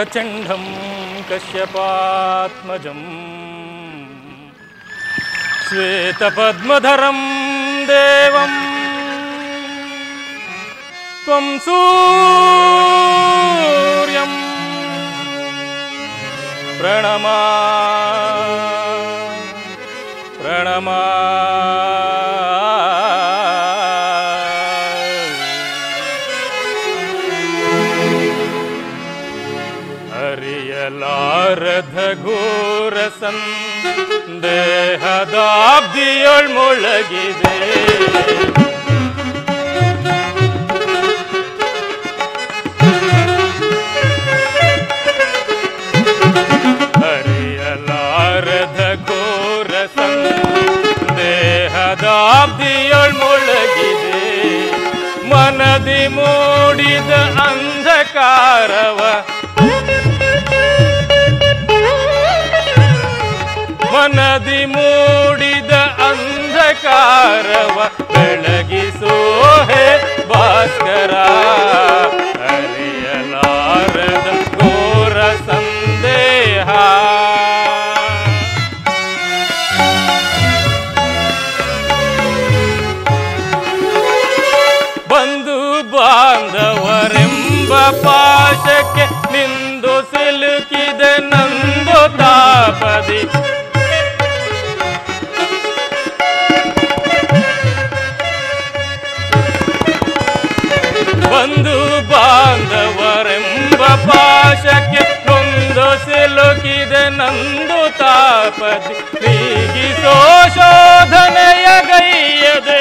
प्रचण्डं कश्यपात्मजं श्वेतपद्मधरं देवं त्वं सूर्यं प्रणमा ಹರಿಯಲಾರದ ಘೋರ ಸಂದೇಹದಾಬ್ದಿಯೊಳ್ ಮುಳಗಿದೆ ಹರಿಯಲಾರದ ಘೋರ ಸಂದೇಹದಾಬ್ದಿಯೊಳ್ ಮುಳಗಿದೆ ಮನದಿ ಮೂಡಿದ ಅಂಧಕಾರವ ಮನದಿ ಮೂಡಿದ ಅಂಧಕಾರವ ಬೆಳಗಿಸೋ ಹೇ ಭಾಸ್ಕರ ಹರಿಯಲಾರದ ಘೋರ ಸಂದೇಹ ಬಂಧು ಬಾಂಧವರೆಂಬ ಪಾಶಕ್ಕೆ ನಿಂದು ಸಿಲುಕಿದೆ ನಂದು ತಾಪದಿ ಬಂಧು ಬಾಂಧವರೆಂಬ ಪಾಶಕ್ಕೆ ನೊಂದು ಸಿಲುಕಿದೆ ನಂದು ತಾಪದಿ ನೀಗಿಸೋ ಶೋಧನೆಯ ಗೈಯದೆ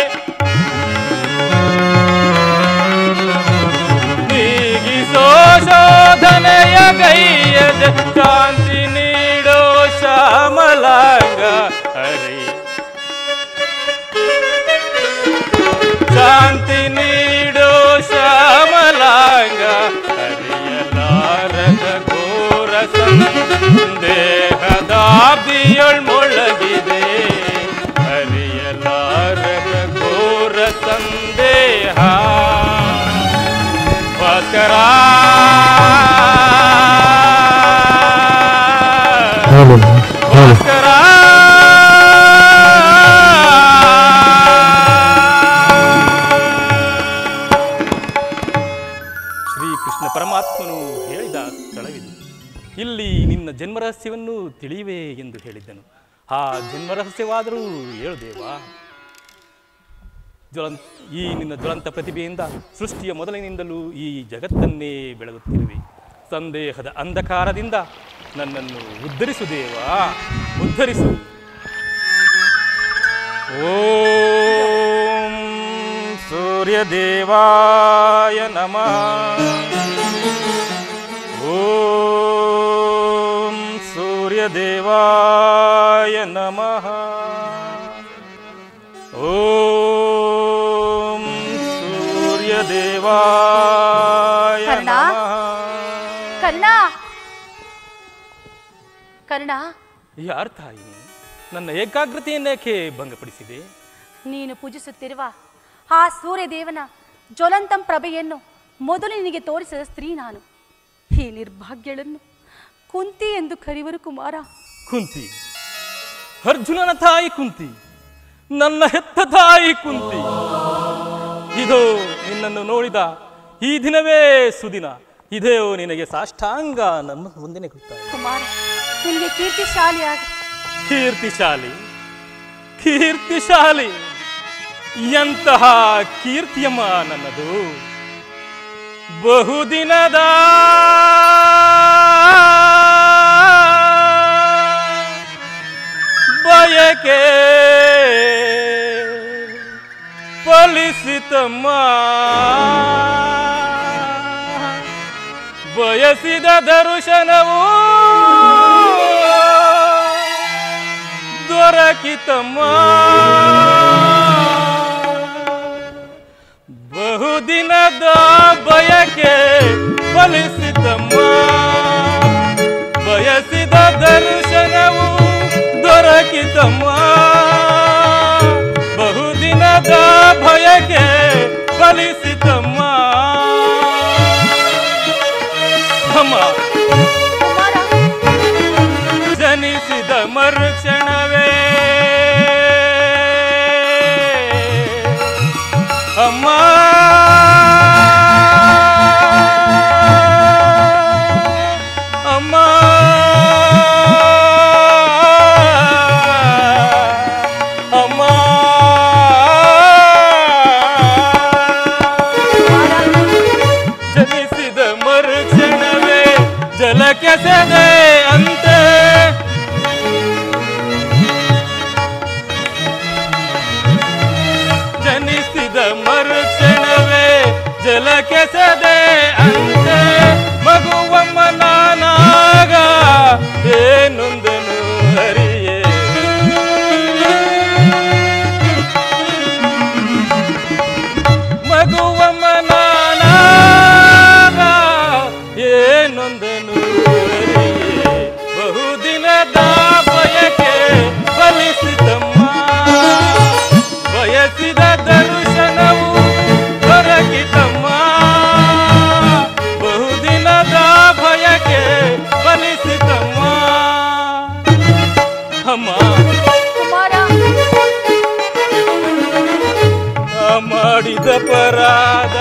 ನೀಗಿಸೋ ಶೋಧನೆಯ ಗೈಯದೆ ಶಾಂತಿ ನೀಡೋ ಶ್ಯಾಮಲಾಂಗ ಹರಿ ಶಾಂತಿ ನೀಡೋ ಶ್ಯಾಮಲಾಂಗ ಹರಿಯಲಾರದ ಘೋರ ಸಂದೇಹದಾಬ್ದಿಯೊಳ್ ಮೊಳಗಿದೆ ಹರಿಯಲಾರದ ಘೋರ ಸಂದೇಹ ಭಾಸ್ಕರ ಭಾಸ್ಕರ ಪರಮಾತ್ಮನು ಹೇಳಿದ ಸ್ಥಳವಿದು. ಇಲ್ಲಿ ನಿನ್ನ ಜನ್ಮರಹಸ್ಯವನ್ನು ತಿಳಿಯುವೆ ಎಂದು ಹೇಳಿದ್ದನು. ಆ ಜನ್ಮರಹಸ್ಯವಾದರೂ ಹೇಳು ದೇವಾ. ಈ ನಿನ್ನ ಜ್ವಲಂತ ಪ್ರತಿಭೆಯಿಂದ ಸೃಷ್ಟಿಯ ಮೊದಲಿನಿಂದಲೂ ಈ ಜಗತ್ತನ್ನೇ ಬೆಳಗುತ್ತಿರುವೆ. ಸಂದೇಹದ ಅಂಧಕಾರದಿಂದ ನನ್ನನ್ನು ಉದ್ಧರಿಸು ದೇವಾ, ಉದ್ಧರಿಸು. ಓಂ ಸೂರ್ಯದೇವಾಯ ನಮಃ. ಓಂ ಸೂರ್ಯದೇವಾಯ ನಮಃ. ಓಂ ಸೂರ್ಯದೇವಾಯ ನಮಃ. ಕರ್ಣ, ಕರ್ಣ, ಯಾರ ತಾಯಿ ನನ್ನ ಏಕಾಗ್ರತೆಯನ್ನೇಕೆ ಭಂಗಪಡಿಸಿದೆ? ನೀನು ಪೂಜಿಸುತ್ತಿರುವ ಆ ಸೂರ್ಯದೇವನ ಜ್ವಲಂತಂ ಪ್ರಭೆಯನ್ನು ಮೊದಲು ನಿನಗೆ ತೋರಿಸಿದ ಸ್ತ್ರೀ ನಾನು. ಈ ನಿರ್ಭಾಗ್ಯಳನ್ನು ಕುಂತಿ ಎಂದು ಕರೆಯುವರು ಕುಮಾರ. ಕುಂತಿ, ಅರ್ಜುನನ ತಾಯಿ ಕುಂತಿ, ನನ್ನ ಹೆತ್ತ ತಾಯಿ ಕುಂತಿ. ಇದೋ ನಿನ್ನನ್ನು ನೋಡಿದ ಈ ದಿನವೇ ಸುದಿನ. ಇದೇ ನಿನಗೆ ಸಾಷ್ಟಾಂಗ ನಮ್ಮ ಮುಂದೆ ಗೊತ್ತಾಗ. ಕುಮಾರ, ನಿನಗೆ ಕೀರ್ತಿಶಾಲಿಯಾಗಿ. ಕೀರ್ತಿಶಾಲಿ, ಕೀರ್ತಿಶಾಲಿ, ಎಂತಹ ಕೀರ್ತಿಯಮ್ಮ ನನ್ನದು. ಬಹುದಿನದ ಬಯಕೆ ಫಲಿಸಿತಮ್ಮ. ಬಯಸಿದ ದರ್ಶನವು ದೊರಕಿತಮ್ಮ. ಬಹುದಿನದ ಬಯಕೆ ಫಲಿಸಿತಮ್ಮ. ಬಯಸಿದ ದರ್ಶನವು ದೊರಕಿತಮ್ಮ. ಬಹುದಿನದ ಬಯಕೆ ಫಲಿಸಿತಮ್ಮ. ಅಮ್ಮ ಜನಿಸಿದ ಮರುಕ್ಷಣವೇ ಅಮ್ಮ ಅಮ್ಮ ಅಮ್ಮ ಜನಿಸಿದ ಮರುಕ್ಷಣವೇ ಜಲಕ್ಕೆಸೆದೆ ಅಂತೆ ಜನಿಸಿದ ಮರುಕ್ಷಣವೇ ಜಲಕ್ಕೆಸೆದೆ ಅಂತೆ ಮಗುವಮ್ಮ ನಾನಾಗ ಏನೊಂದನು ಹರಿಯೇ ಮಗುವಮ್ಮ ನಾನಾಗ ಏನೊಂದನು ಹರಿಯೇ ಬಹುದಿನದ ಬಯಕೆ ಫಲಿಸಿತಮ್ಮ ಬಯಸಿದ ದರ್ಶನವು ದೊರಕಿತಮ್ಮ ಬಹುದಿನದ ಭಯಕ್ಕೆ ಫಲಿಸಿತಮ್ಮ ಅಮ್ಮ ಮಾಡಿದ ಪರಾಧ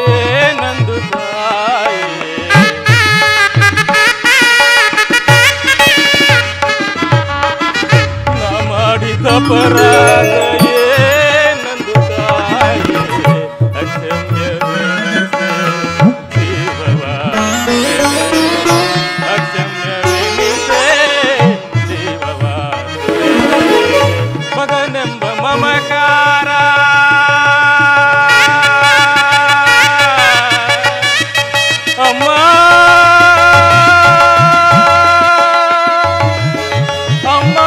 ಏನಂದು ತಾಯೇ ನಾ ಮಾಡಿದ ಪರಾಧ ಏನಂದು ತಾಯೇ ಅಕ್ಷಮ್ಯವೆನಿಸೆ ಜೀವವ ಅಕ್ಷಮ್ಯವೆನಿಸೆ ಜೀವವ ಮಗನೆಂಬ ಮಮಕಾರ ಅಮ್ಮ ಅಮ್ಮ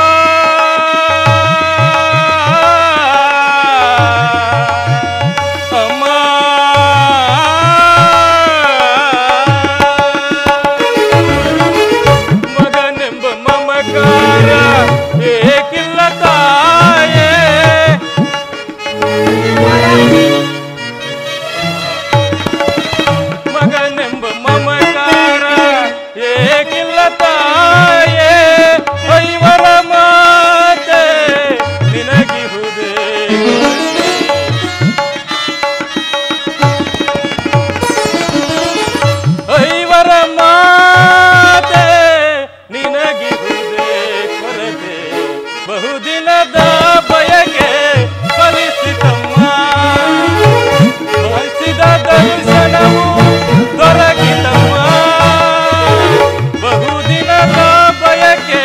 ಅಮ್ಮ ಮಗನೆಂಬ ಮಮಕಾರ ಏಕಿಲ್ಲ ತಾಯೇ ಮಗನೆಂಬ ಮಮಕಾರ ಏಕಿಲ್ಲ ತಾಯೇ ಐವರ ಮಾತೆ ನಿನಗಿಹುದೇ ಐವರ ಮಾತೆ ನಿನಗಿಹುದೇ ಕೊರತೆ ಬಹುದಿನದ ಬಯಕೆ ಫಲಿಸಿತಮ್ಮ ಬಯಸಿದ ದರ್ಶನವು ದೊರಕಿತಮ್ಮ ಬಹುದಿನದ ಬಯಕೆ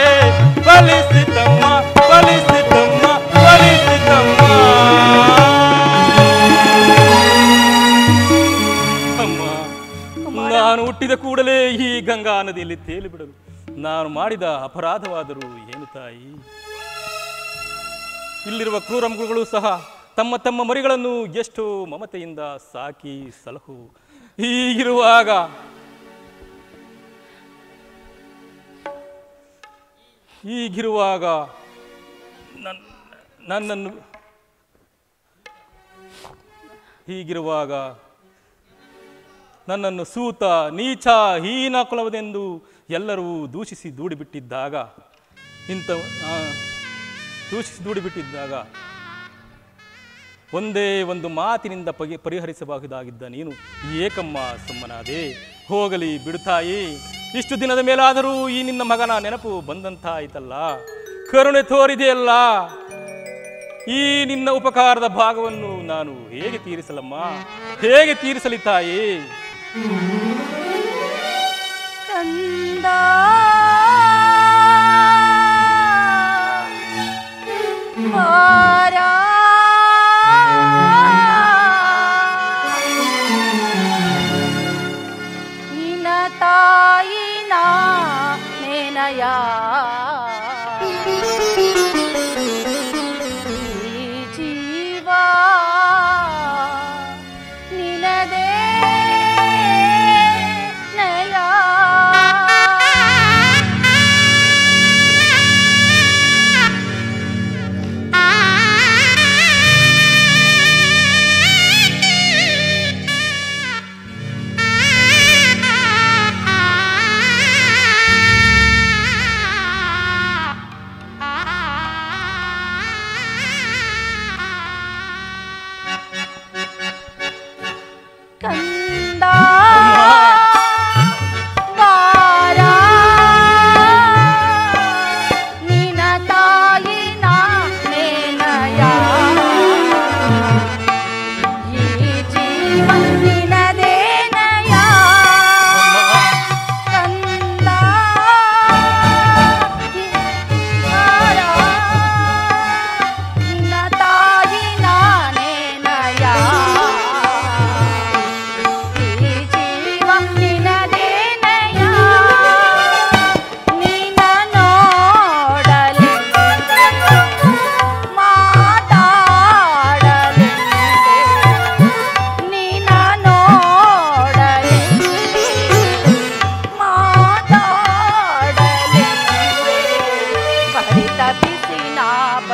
ಫಲಿಸಿತಮ್ಮ ಫಲಿಸಿತಮ್ಮ ಫಲಿಸಿತಮ್ಮ ಅಮ್ಮ ನಾನು ಹುಟ್ಟಿದ ಕೂಡಲೇ ಈ ಗಂಗಾ ನದಿಯಲ್ಲಿ ತೇಲಿ ಬಿಡಲು ನಾನು ಮಾಡಿದ ಅಪರಾಧವಾದರೂ ಏನು ತಾಯಿ ಇಲ್ಲಿರುವ ಕ್ರೂರ ಮೃಗಗಳು ಸಹ ತಮ್ಮ ತಮ್ಮ ಮರಿಗಳನ್ನು ಎಷ್ಟು ಮಮತೆಯಿಂದ ಸಾಕಿ ಸಲಹು ಹೀಗಿರುವಾಗ ನನ್ನನ್ನು ಸೂತ ನೀಚ ಹೀನ ಕುಲವದೆಂದು ಎಲ್ಲರೂ ದೂಷಿಸಿ ದೂಡಿಬಿಟ್ಟಿದ್ದಾಗ ಒಂದೇ ಒಂದು ಮಾತಿನಿಂದ ಪರಿಹರಿಸಬಹುದಾಗಿದ್ದ ನೀನು ಏಕಮ್ಮ ಸುಮ್ಮನಾದೆ ಹೋಗಲಿ ಬಿಡುತ್ತಾಯಿ ಇಷ್ಟು ದಿನದ ಮೇಲಾದರೂ ಈ ನಿನ್ನ ಮಗನ ನೆನಪು ಬಂದಂತಾಯ್ತಲ್ಲ ಕರುಣೆ ತೋರಿದೆಯಲ್ಲ ಈ ನಿನ್ನ ಉಪಕಾರದ ಭಾಗವನ್ನು ನಾನು ಹೇಗೆ ತೀರಿಸಲಮ್ಮ ಹೇಗೆ ತೀರಿಸಲಿ ತಾಯಿ ಕಂದ ಮಾರಾ ನಿನ್ನ ತಾಯಿನ ನೆನಯ ಜೀವ ನಿನದೇ ನಯ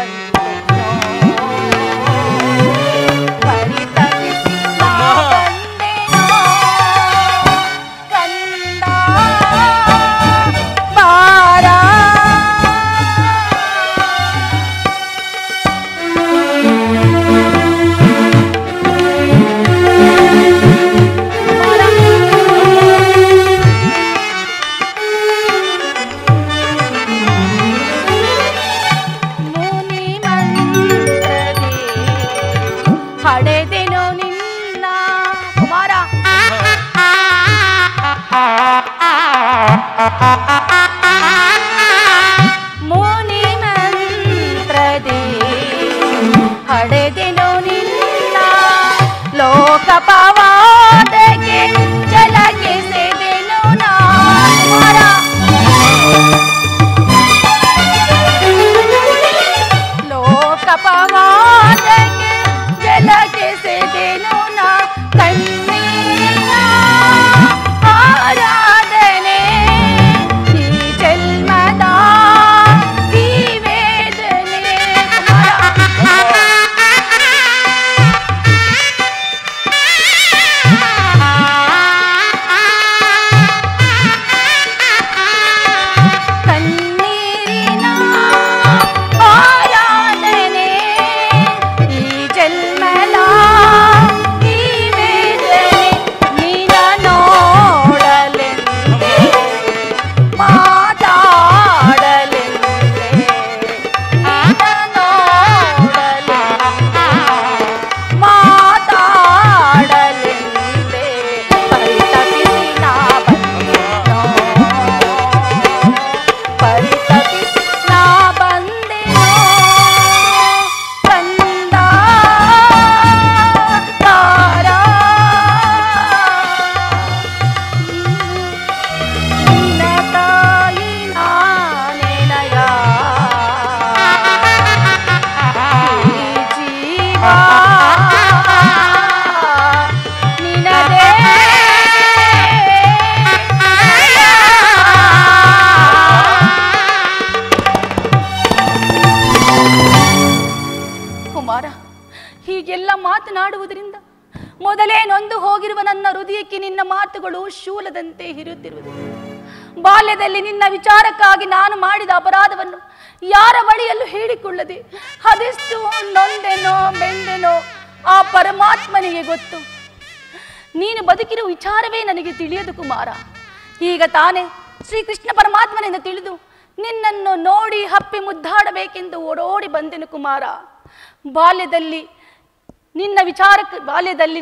ಬಂದೆನೋ ಪರಿತಪಿಸಿ ನಾ ಬಂದೆನೋ ಕಂದ ಬಾರ ಹಡೆದೆನೋ ನಿನ್ನ ಕುಮಾರ ಮುನಿ ಮಂತ್ರದೆ ಹಡೆದೆನೋ ನಿನ್ನ ಲೋಕ ಪವಾಡಕ್ಕೆ ಜಲಕ್ಕೆ ಸೆದೆನೋ ನಾ ಕುಮಾರ ಲೋಕ ಪವಾಡಕ್ಕೆ ಜಲಕ್ಕೆ ಸೆದೆನೋ ನಾ ಕಣ್ಣೀರಿನ ಆರಾಧನೆ ಈ ಜನ್ಮದ ಈ ವೇದನೆ ಕಣ್ಣೀರಿನ ಆರಾಧನೆ ಈ ಜನ್ಮದ ಈ ವೇದನೆ ನಿನ್ನ ನೋಡಲೆಂದೇ ಮಾತಾಡಲೆಂದೇ ನಿನ್ನ ನೋಡಲೆಂದೇ ಮಾತಾಡಲೆಂದೇ ಪರಿತಪಿಸಿ ನಾ ಬಂದೆನೋ ಪರಿತಪಿಸಿ ನಾ ಬಂದೆನೋ ಕಂದ ತಾರ ನಿನ್ನ ತಾಯಿ ನಾನೆನಯ ಈ ಜೀವ ನಿನದೇ ಕುಮಾರ, ಹೀಗೆಲ್ಲ ಮಾತನಾಡುವುದರಿಂದ ಮೊದಲೇ ನೊಂದು ಹೋಗಿರುವ ನನ್ನ ಹೃದಯಕ್ಕೆ ನಿನ್ನ ಮಾತುಗಳು ಶೂಲದಂತೆ ಹಿರಿಯುತ್ತಿರುವುದು. ಬಾಲ್ಯದಲ್ಲಿ ನಿನ್ನ ವಿಚಾರಕ್ಕಾಗಿ ನಾನು ಮಾಡಿದ ಅಪರಾಧವನ್ನು ಯಾರ ಬಳಿಯಲ್ಲೂ ಹೇಳಿಕೊಳ್ಳದೆ ಅದೆಷ್ಟು ನೊಂದೆನೋ ಬೆಂದೆನೋ ಆ ಪರಮಾತ್ಮನಿಗೆ ಗೊತ್ತು. ನೀನು ಬದುಕಿರುವ ವಿಚಾರವೇ ನನಗೆ ತಿಳಿಯದು ಕುಮಾರ. ಈಗ ತಾನೇ ಶ್ರೀಕೃಷ್ಣ ಪರಮಾತ್ಮನಿಂದ ತಿಳಿದು ನಿನ್ನನ್ನು ನೋಡಿ ಹಪ್ಪಿ ಮುದ್ದಾಡಬೇಕೆಂದು ಓಡೋಡಿ ಬಂದೆನು ಕುಮಾರ. ಬಾಲ್ಯದಲ್ಲಿ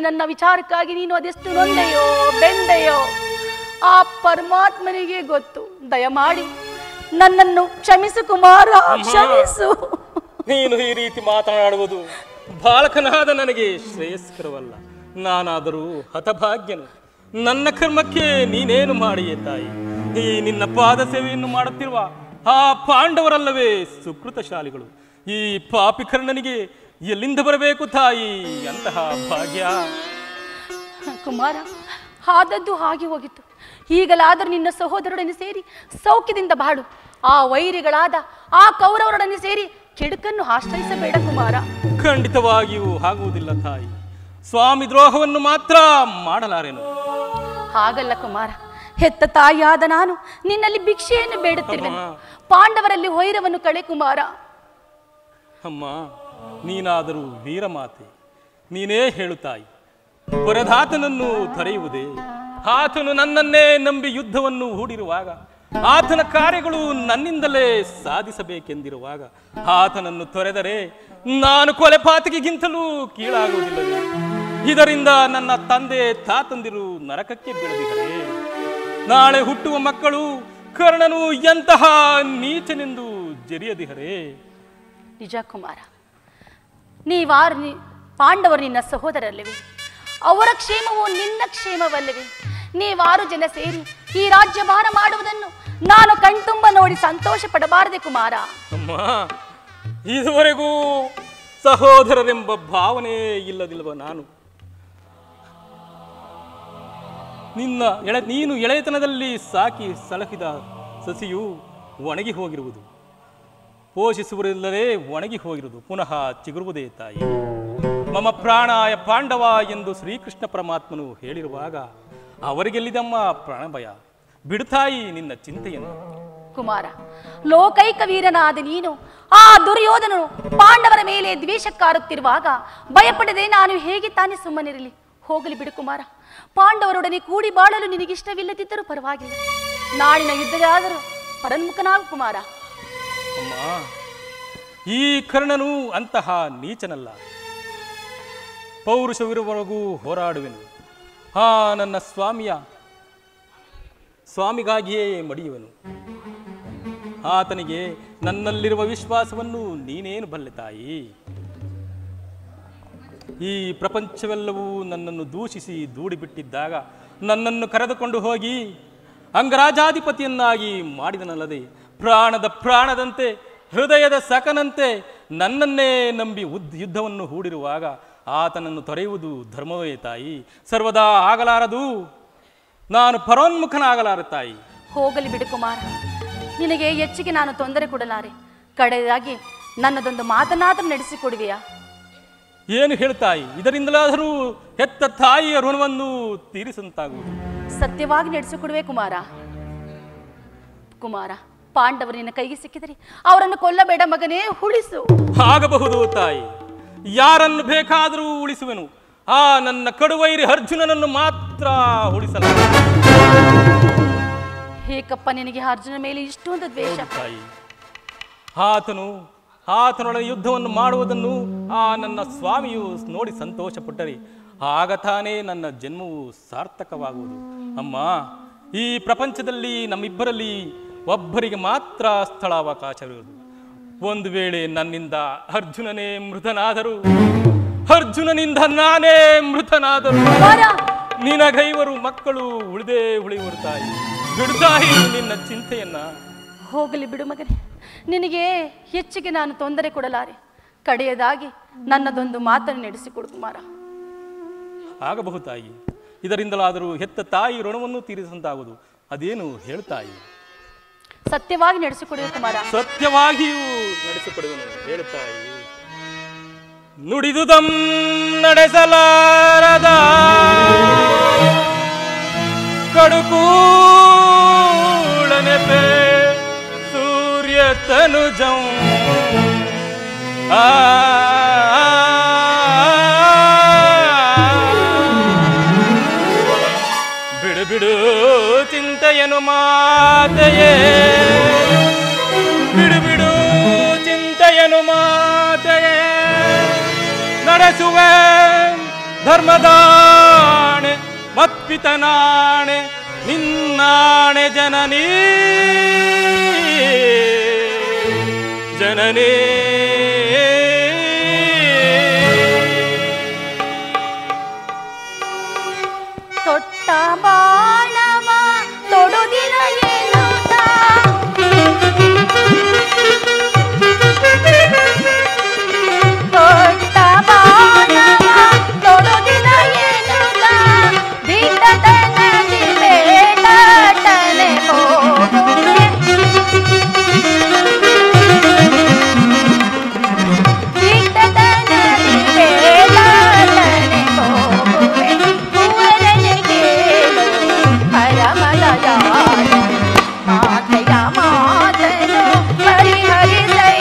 ನನ್ನ ವಿಚಾರಕ್ಕಾಗಿ ನೀನು ಅದೆಷ್ಟು ನೊಂದೆಯೋ ಬೆಂದೆಯೋ ಆ ಪರಮಾತ್ಮನಿಗೆ ಗೊತ್ತು. ದಯಮಾಡಿ ನನ್ನನ್ನು ಕ್ಷಮಿಸು ಕುಮಾರ, ಕ್ಷಮಿಸು. ನೀನು ಈ ರೀತಿ ಮಾತನಾಡುವುದು ಬಾಲಕನಾದ ನನಗೆ ಶ್ರೇಯಸ್ಕರವಲ್ಲ. ನಾನಾದರೂ ಹತಭಾಗ್ಯನು. ನನ್ನ ಕರ್ಮಕ್ಕೆ ನೀನೇನು ಮಾಡಿಯೇ ತಾಯಿ? ಈ ನಿನ್ನ ಪಾದ ಸೇವೆಯನ್ನು ಮಾಡುತ್ತಿರುವ ಆ ಪಾಂಡವರಲ್ಲವೇ ಸುಕೃತಶಾಲಿಗಳು. ಈ ಪಾಪಿಕರ್ಣನಿಗೆ ಎಲ್ಲಿಂದ ಬರಬೇಕು ತಾಯಿ ಅಂತಹ ಭಾಗ್ಯ? ಕುಮಾರ, ಆದದ್ದು ಹಾಗೆ ಹೋಗಿತ್ತು. ಈಗಲಾದರೂ ನಿನ್ನ ಸಹೋದರರೊಡನೆ ಸೇರಿ ಸೌಖ್ಯದಿಂದ ಬಾಳು. ಆ ವೈರಿಗಳಾದ ಆ ಕೌರವರೊಡನೆ ಸೇರಿ ಕೆಡುಕನ್ನು ಆಶ್ರಯಿಸಬೇಡ ಕುಮಾರ. ಖಂಡಿತವಾಗಿಯೂ ಆಗುವುದಿಲ್ಲ ತಾಯಿ. ಸ್ವಾಮಿ ದ್ರೋಹವನ್ನು ಮಾತ್ರ ಮಾಡಲಾರೆನು. ಹಾಗಲ್ಲ ಕುಮಾರ, ಹೆತ್ತ ತಾಯಿಯಾದ ನಾನು ನಿನ್ನಲ್ಲಿ ಭಿಕ್ಷೆಯನ್ನು ಬೇಡುತ್ತಿರುವೆನು. ಪಾಂಡವರಲ್ಲಿ ವೈರವನ್ನು ಕಳೆ ಕುಮಾರ. ಅಮ್ಮ, ನೀನಾದರೂ ವೀರಮಾತೆ, ನೀನೇ ಹೇಳು ತಾಯಿ. ಪರದಾತನನ್ನು ತೊರೆಯುವುದೇ? ಆತನು ನನ್ನನ್ನೇ ನಂಬಿ ಯುದ್ಧವನ್ನು ಹೂಡಿರುವಾಗ, ಆತನ ಕಾರ್ಯಗಳು ನನ್ನಿಂದಲೇ ಸಾಧಿಸಬೇಕೆಂದಿರುವಾಗ ಆತನನ್ನು ತೊರೆದರೆ ನಾನು ಕೊಲೆಪಾತಕಿಗಿಂತಲೂ ಕೀಳಾಗುವುದಿಲ್ಲವೇ? ಇದರಿಂದ ನನ್ನ ತಂದೆ ತಾತಂದಿರು ನರಕಕ್ಕೆ ಬೀಳದಿದ್ದರೆ ನಾಳೆ ಹುಟ್ಟುವ ಮಕ್ಕಳು ಕರ್ಣನು ಎಂತಹ ನೀಚನೆಂದು ಜರಿಯದಿಹರೇ? ನಿಜ ಕುಮಾರ, ಪಾಂಡವರು ನಿನ್ನ ಸಹೋದರಲ್ಲವೇ? ಅವರ ಕ್ಷೇಮವು ನಿನ್ನ ಕ್ಷೇಮವಲ್ಲವೇ? ನೀವಾರು ಜನ ಸೇರಿ ಈ ರಾಜ್ಯಭಾರ ಮಾಡುವುದನ್ನು ನಾನು ಕಣ್ತುಂಬ ನೋಡಿ ಸಂತೋಷ ಪಡಬಾರದೆ ಕುಮಾರ? ಅಮ್ಮ, ಇದುವರೆಗೂ ಸಹೋದರರೆಂಬ ಭಾವನೆ ಇಲ್ಲದಿಲ್ವ ನಾನು? ನೀನು ಎಳೆತನದಲ್ಲಿ ಸಾಕಿ ಸಲಹಿದ ಸಸಿಯು ಒಣಗಿ ಹೋಗಿರುವುದು. ಪೋಷಿಸುವುದಿಲ್ಲದೆ ಒಣಗಿ ಹೋಗಿರುವುದು ಪುನಃ ಚಿಗುರುವುದೇ ತಾಯಿ. ಮಮ ಪ್ರಾಣಾಯ ಪಾಂಡವ ಎಂದು ಶ್ರೀಕೃಷ್ಣ ಪರಮಾತ್ಮನು ಹೇಳಿರುವಾಗ ಅವರಿಗೆಲ್ಲಿದಮ್ಮ ಪ್ರಾಣಭಯ? ಬಿಡುತ್ತಾಯಿ ನಿನ್ನ ಚಿಂತೆಯನ್ನು. ಕುಮಾರ, ಲೋಕೈಕ ವೀರನಾದ ನೀನು ಆ ದುರ್ಯೋಧನನು ಪಾಂಡವರ ಮೇಲೆ ದ್ವೇಷಕ್ಕಾರುತ್ತಿರುವಾಗ ಭಯಪಡದೆ ನಾನು ಹೇಗೆ ತಾನೇ ಸುಮ್ಮನಿರಲಿ? ಹೋಗಲಿ ಬಿಡು ಕುಮಾರ. ಪಾಂಡವರೊಡನೆ ಕೂಡಿ ಬಾಳಲು ನಿನಗಿಷ್ಟವಿಲ್ಲದಿದ್ದರೂ ಪರವಾಗಿಲ್ಲ. ನಾಳಿನ ಯುದ್ಧದಾದರೂ ಪರನ್ಮುಖನಾಗು ಕುಮಾರ. ಅಮ್ಮ, ಈ ಕರ್ಣನು ಅಂತಹ ನೀಚನಲ್ಲ. ಪೌರುಷವಿರುವವರೆಗೂ ಹೋರಾಡುವೆನು. ನನ್ನ ಸ್ವಾಮಿಗಾಗಿಯೇ ಮಡಿಯುವೆನು. ಆತನಿಗೆ ನನ್ನಲ್ಲಿರುವ ವಿಶ್ವಾಸವನ್ನು ನೀನೇನು ಬಲ್ಲೆ ತಾಯಿ? ಈ ಪ್ರಪಂಚವೆಲ್ಲವೂ ನನ್ನನ್ನು ದೂಷಿಸಿ ದೂಡಿಬಿಟ್ಟಿದ್ದಾಗ ನನ್ನನ್ನು ಕರೆದುಕೊಂಡು ಹೋಗಿ ಅಂಗರಾಜಾಧಿಪತಿಯನ್ನಾಗಿ ಮಾಡಿದನಲ್ಲದೆ, ಪ್ರಾಣದಂತೆ ಹೃದಯದ ಸಕನಂತೆ ನನ್ನನ್ನೇ ನಂಬಿ ಯುದ್ಧವನ್ನು ಹೂಡಿರುವಾಗ ಆತನನ್ನು ತೊರೆಯುವುದು ಧರ್ಮವೇ ತಾಯಿ? ಸರ್ವದಾ ಆಗಲಾರದು. ನಾನು ಪರೋನ್ಮುಖನಾಗಲಾರ ತಾಯಿ. ಹೋಗಲಿ ಬಿಡು ಕುಮಾರ, ನಿನಗೆ ಹೆಚ್ಚಿಗೆ ನಾನು ತೊಂದರೆ ಕೊಡಲಾರೆ. ಕಡೆಯದಾಗಿ ನನ್ನದೊಂದು ಮಾತನಾದರೂ ನಡೆಸಿಕೊಡುವೆಯಾ? ಏನು ಹೇಳ್ತಾಯಿ? ಇದರಿಂದಲಾದರೂ ಹೆತ್ತ ತಾಯಿಯ ಋಣವನ್ನು ತೀರಿಸಂತಾಗುವುದು. ಸತ್ಯವಾಗಿ ನಡೆಸಿಕೊಡುವೆ ಕುಮಾರ. ಕುಮಾರ, ಪಾಂಡವರು ನಿನ್ನ ಕೈಗೆ ಸಿಕ್ಕಿದರೆ ಅವರನ್ನು ಕೊಲ್ಲಬೇಡ ಮಗನೇ, ಉಳಿಸು. ಆಗಬಹುದು ತಾಯಿ, ಯಾರನ್ನು ಬೇಕಾದರೂ ಉಳಿಸುವೆನು. ನನ್ನ ಕಡುವೈರಿ ಅರ್ಜುನನನ್ನು ಮಾತ್ರ ಉಳಿಸಲ್ಲ. ಹೇಕಪ್ಪ ನಿನಗೆ ಅರ್ಜುನ ಮೇಲೆ ಇಷ್ಟೊಂದು ದ್ವೇಷ? ತಾಯಿ, ಆತನೊಡನೆ ಯುದ್ಧವನ್ನು ಮಾಡುವುದನ್ನು ನನ್ನ ಸ್ವಾಮಿಯು ನೋಡಿ ಸಂತೋಷಪಟ್ಟರೆ ಆಗ ತಾನೇ ನನ್ನ ಜನ್ಮವು ಸಾರ್ಥಕವಾಗುವುದು. ಅಮ್ಮ, ಈ ಪ್ರಪಂಚದಲ್ಲಿ ನಮ್ಮಿಬ್ಬರಲ್ಲಿ ಒಬ್ಬರಿಗೆ ಮಾತ್ರ ಸ್ಥಳಾವಕಾಶವಿರುವುದು. ಒಂದು ವೇಳೆ ನನ್ನಿಂದ ಅರ್ಜುನನೇ ಮೃತನಾದರೂ, ಅರ್ಜುನನಿಂದ ನಾನೇ ಮೃತನಾದರೂ ನಿನಗೈವರು ಮಕ್ಕಳು ಉಳಿಯುವರು ತಾಯಿ. ಬಿಡುತ್ತಾಯಿ ನಿನ್ನ ಚಿಂತೆಯನ್ನ. ಹೋಗಲಿ ಬಿಡು ಮಗನೇ, ನಿನಗೆ ಹೆಚ್ಚಿಗೆ ನಾನು ತೊಂದರೆ ಕೊಡಲಾರೆ. ಕಡೆಯದಾಗಿ ನನ್ನದೊಂದು ಮಾತನ್ನು ನಡೆಸಿಕೊಡು ಕುಮಾರ. ಆಗಬಹುದು ತಾಯಿ, ಇದರಿಂದಲಾದರೂ ಹೆತ್ತ ತಾಯಿ ಋಣವನ್ನು ತೀರಿಸಂತಾಗುವುದು. ಅದೇನು ಹೇಳ್ತಾಯಿ? ಸತ್ಯವಾಗಿ ನಡೆಸಿಕೊಡುವೆ ಕುಮಾರ. ಸತ್ಯವಾಗಿಯೂ ನಡೆಸಿಕೊಡುವನು ಹೇಳ್ತಾಯಿ. ನುಡಿದುದಂ ನಡೆಸಲಾರದ ಕಡುಕೂಳನೆಪೆ ಸೂರ್ಯ ತನುಜಂ ಬಿಡು ಬಿಡು ಚಿಂತೆಯನು ಮಾತೆಯೇ, ಬಿಡು ಬಿಡು ಚಿಂತೆಯನು ಮಾತೆಯೇ, ನಡೆಸುವೆ ಧರ್ಮದಾಣೆ ಮತ್ಪಿತನಾಣೆ ನಿನ್ನಾಣೆ ಜನನೀ ಜನನೀ. ತೊಟ್ಟ ಬಾಣವ ತೊಡುದಿನ ಎನ್ನುತ್ತ ತೊಟ್ಟ ಬಾಣವ ತೊಡುದಿನ ಎನ್ನುತ್ತ ದಿಟ್ಟತನದಿ ಬೇಟನೆ ಹೋಗುವೆ. ದಿಟ್ಟತನದಿ ಬೇಟನೆ ಹೋಗುವೆ. ಕುವರನೆ ಕೇಳು ಪರಮದಯಾಳು ಮಾತೆಯ ಮಾತನು ಪರಿಹರಿಸೈ.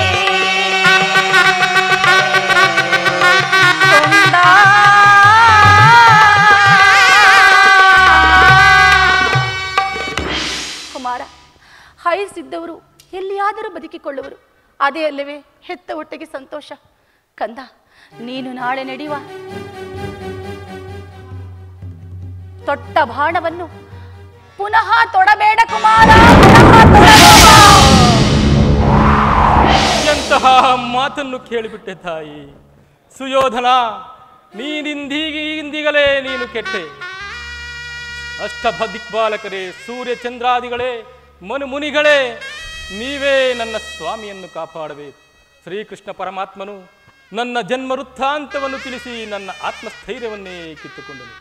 ಕುಮಾರ, ಹಾಯಿಸಿದ್ದವರು ಎಲ್ಲಿಯಾದರೂ ಬದುಕಿಕೊಳ್ಳುವರು. ಅದೇ ಅಲ್ಲವೇ ಹೆತ್ತ ಹೊಟ್ಟೆಗೆ ಸಂತೋಷ. ಕಂದ, ನೀನು ನಾಳೆ ನಡೆಯುವ ತೊಟ್ಟ ಬಾಣವನ್ನು ಪುನಃ ತೊಡಬೇಡ ಕುಮಾರ, ಎಂತಹ ಮಾತನ್ನು ಕೇಳಿಬಿಟ್ಟೆ ತಾಯಿ. ಸುಯೋಧನ, ನೀನಿಂದೀಗಲೇ ನೀನು ಕೆಟ್ಟೆ. ಅಷ್ಟದಿಕ್ಪಾಲಕರೇ, ಸೂರ್ಯ ಚಂದ್ರಾದಿಗಳೇ, ಮುನಿಗಳೇ, ನೀವೇ ನನ್ನ ಸ್ವಾಮಿಯನ್ನು ಕಾಪಾಡಬೇಕು. ಶ್ರೀಕೃಷ್ಣ ಪರಮಾತ್ಮನು ನನ್ನ ಜನ್ಮ ವೃತ್ತಾಂತವನ್ನು ತಿಳಿಸಿ ನನ್ನ ಆತ್ಮಸ್ಥೈರ್ಯವನ್ನೇ ಕಿತ್ತುಕೊಂಡನು.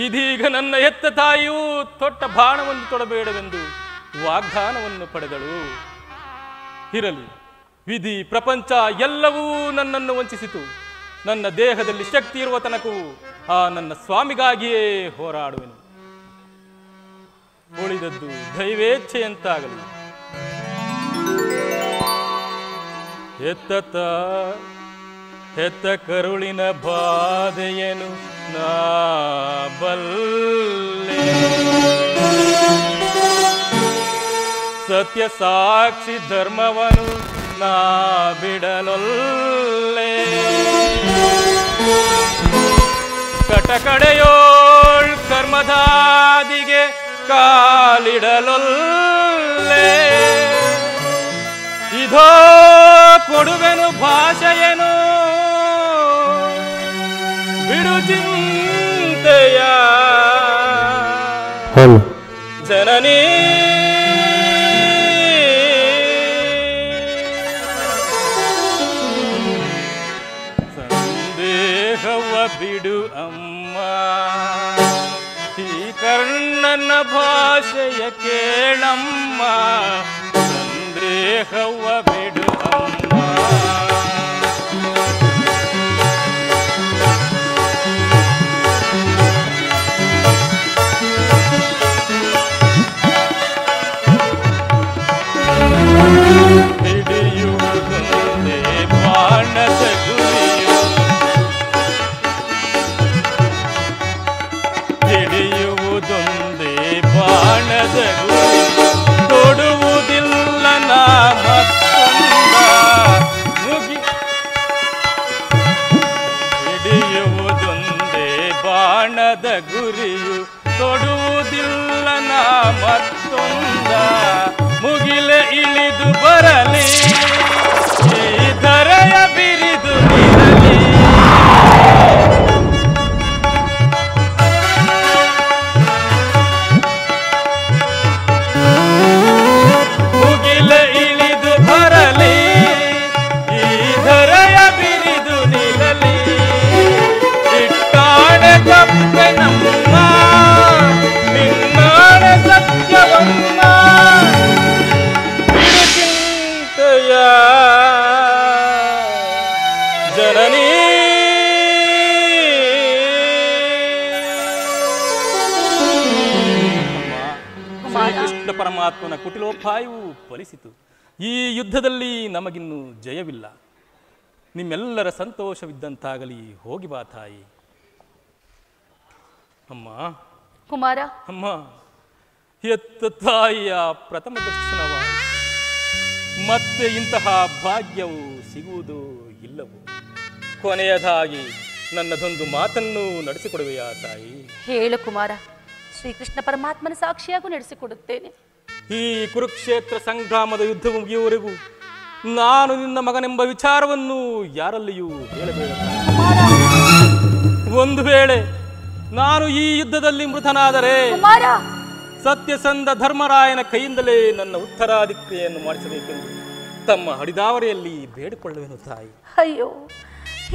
ಇದೀಗ ನನ್ನ ಹೆತ್ತ ತಾಯಿಯು ತೊಟ್ಟ ಬಾಣವನ್ನು ತೊಡಬೇಡವೆಂದು ವಾಗ್ದಾನವನ್ನು ಪಡೆದಳು. ಇರಲಿ, ವಿಧಿ ಪ್ರಪಂಚ ಎಲ್ಲವೂ ನನ್ನನ್ನು ವಂಚಿಸಿತು. ನನ್ನ ದೇಹದಲ್ಲಿ ಶಕ್ತಿ ಇರುವ ತನಕವೂ ಆ ನನ್ನ ಸ್ವಾಮಿಗಾಗಿಯೇ ಹೋರಾಡುವೆನು. ಉಳಿದದ್ದು ದೈವೇಚ್ಛೆಯಂತಾಗಲಿ. ಹೆತ್ತ ಕರುಳಿನ ಬಾಧೆಯನು ನಾ ಬಲ್ಲೆ, ಸತ್ಯ ಸಾಕ್ಷಿ ಧರ್ಮವನು ನಾ ಬಿಡಲೊಲ್ಲೆ, ಕಟಕಡೆಯೋಳ್ ಕರ್ಮಧಾದಿಗೆ ಕಾಲಿಡಲೊಲ್ಲೆ. ಇದೋ ಕೊಡುವೆನು ಭಾಷೆಯನು ಬಿಡು ಚಿಂತೆಯ ಜನನೀ. ಸಂದೇಹವ ಬಿಡು ಅಮ್ಮ, ಈ ಕರ್ಣನ ಭಾಷೆಯ ಕೇಳಮ್ಮ. ಸಂದೇಹವ ಬಿಡು ಅಮ್ಮ, ಹಿಡಿಯುವುದೊಂದೇ ಬಾಣದ ಗುರಿಯು, ಹಿಡಿಯುವುದೊಂದೇ ಬಾಣದ ಗುರಿ, ತೊಡುವುದಿಲ್ಲ ನಾ ಮತ್ತೊಂದ ಮುಗಿ. ಹಿಡಿಯುವುದೊಂದೇ ಬಾಣದ ಗುರಿಯು, ತೊಡುವುದಿಲ್ಲ ನಾ ಮತ್ತೊಂದ ಮುಗಿಲೆ ಇಳಿದು ಬರಲಿ, ಈ ಧರೆಯ ಬಿರಿದು ನಿರಲಿ. ಮುಗಿಲೆ ಇಳಿದು ಬರಲಿ, ಈ ಧರೆಯ ಬಿರಿದು ನಿರಲಿ. ಇಟ್ಟಾಣೆ ತಪ್ಪೆ ನಮ್ಮ, ನಿನ್ನಾಣೆ ಸತ್ಯವಮ್ಮ. ಬಿಡು ಚಿಂತೆಯ ಜನನೀ. ಶ್ರೀಕೃಷ್ಣ ಪರಮಾತ್ಮನ ಕುಟಿಲೋಪಾಯವೂ ಫಲಿಸಿತು. ಈ ಯುದ್ಧದಲ್ಲಿ ನಮಗಿನ್ನೂ ಜಯವಿಲ್ಲ. ನಿಮ್ಮೆಲ್ಲರ ಸಂತೋಷವಿದ್ದಂತಾಗಲಿ. ಹೋಗಿ ಬಾ ತಾಯಿ. ಅಮ್ಮ ಕುಮಾರ, ಅಮ್ಮ, ಎತ್ತ ತಾಯಿಯ ಪ್ರಥಮ ದರ್ಶನವಾಯಿತು. ಮತ್ತೆ ಇಂತಹ ಭಾಗ್ಯವು ಸಿಗುವುದೋ ಇಲ್ಲವೋ? ಕೊನೆಯದಾಗಿ ನನ್ನದೊಂದು ಮಾತನ್ನು ನಡೆಸಿಕೊಡುವೆಯಾ ತಾಯಿ? ಹೇಳು ಕುಮಾರ, ಶ್ರೀಕೃಷ್ಣ ಪರಮಾತ್ಮನ ಸಾಕ್ಷಿಯಾಗೂ ನಡೆಸಿಕೊಡುತ್ತೇನೆ. ಈ ಕುರುಕ್ಷೇತ್ರ ಸಂಗ್ರಾಮದ ಯುದ್ಧ ಮುಗಿಯುವವರೆಗೂ ನಾನು ನಿನ್ನ ಮಗನೆಂಬ ವಿಚಾರವನ್ನು ಯಾರಲ್ಲಿಯೂ ಹೇಳಬೇಡ. ಒಂದು ವೇಳೆ ನಾನು ಈ ಯುದ್ಧದಲ್ಲಿ ಮೃತನಾದರೆ ಸತ್ಯಸಂಧ ಧರ್ಮರಾಯನ ಕೈಯಿಂದಲೇ ನನ್ನ ಉತ್ತರಾಧಿಕ್ರಿಯೆಯನ್ನು ಮಾಡಿಸಬೇಕೆಂದು ತಮ್ಮ ಹಡಿದಾವರಿಯಲ್ಲಿ ಬೇಡಿಕೊಳ್ಳುವೆನು ತಾಯಿ. ಅಯ್ಯೋ,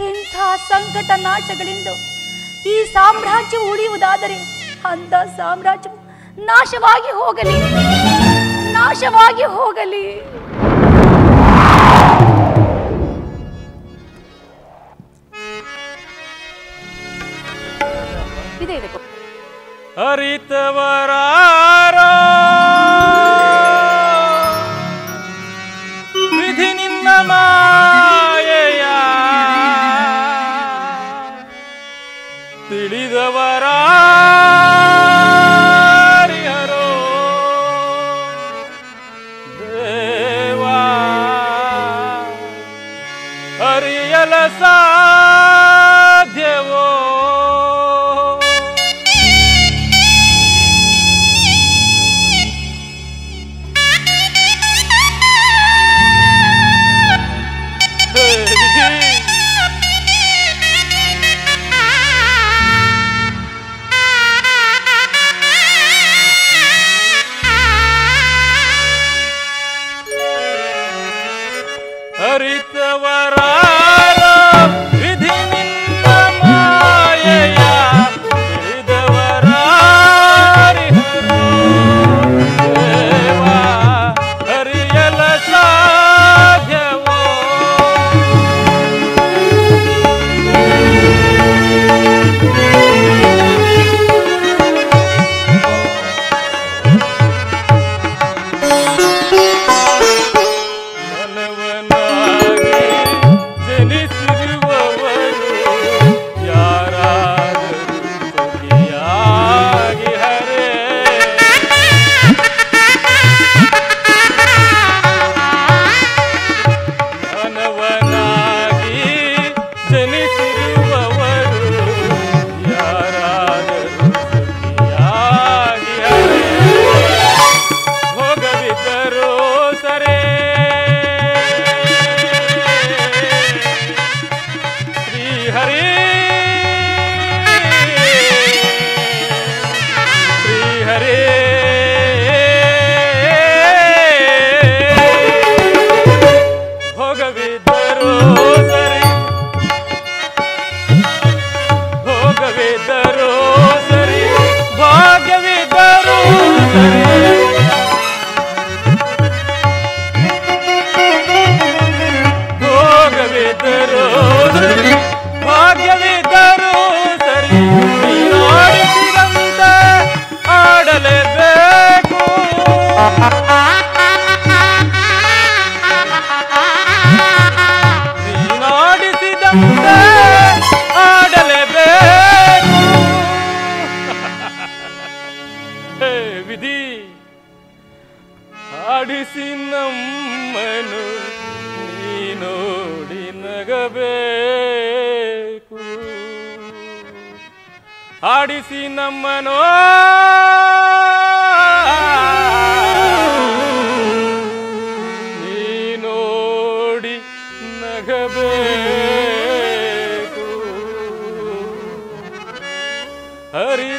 ಇಂಥ ಸಂಕಟ ನಾಶಗಳಿಂದ ಈ ಸಾಮ್ರಾಜ್ಯ ಉಳಿಯುವುದಾದರೆ ಅಂತ ಸಾಮ್ರಾಜ್ಯವು ನಾಶವಾಗಿ ಹೋಗಲಿ, ನಾಶವಾಗಿ ಹೋಗಲಿ. ಇದೆ ಇದೆ ಅರಿತವರಾರೋ ವಿಧಿ ನಿನ್ನ ಮಾಯೆಯ ತಿಳಿದವರಾರಿಯರೋ ದೇವಾ ಅರಿಯಲ ಸಾಧ್ಯವೋ? ಹರಿತವರಾರೋ ವಿಧಿ ನಿನ್ನ ಮಾಯೆಯ ತಿಳಿದವರಾರಿಹರೋ ದೇವಾ ಹರಿಯಲ ಸಾಧ್ಯವೋ? ಭಾಗ್ಯವಿದ್ದರೂ ಸರಿ ಭೋಗವಿದ್ದರೂ ಸರಿ ಭಾಗ್ಯವಿದ್ದರೂ ಸರಿ ಭೋಗವಿದ್ದರೂ ಸರಿ ಭಾಗ್ಯವಿದ್ದರೂ ಸರಿ ನೀನಾಡಿಸಿದಂತೆ ಆಡಲೇಬೇಕು ನೀನಾಡಿಸಿದಂತೆ ಆಡಲೇಬೇಕು ಹೇ ವಿಧಿ ಆಡಿಸಿ ನಮ್ಮನು ನೋಡಿ ನಗಬೇಕು ಆಡಿಸಿ ನಮ್ಮನೋ ನೋಡಿ ನಗಬೇಕು ಹರಿ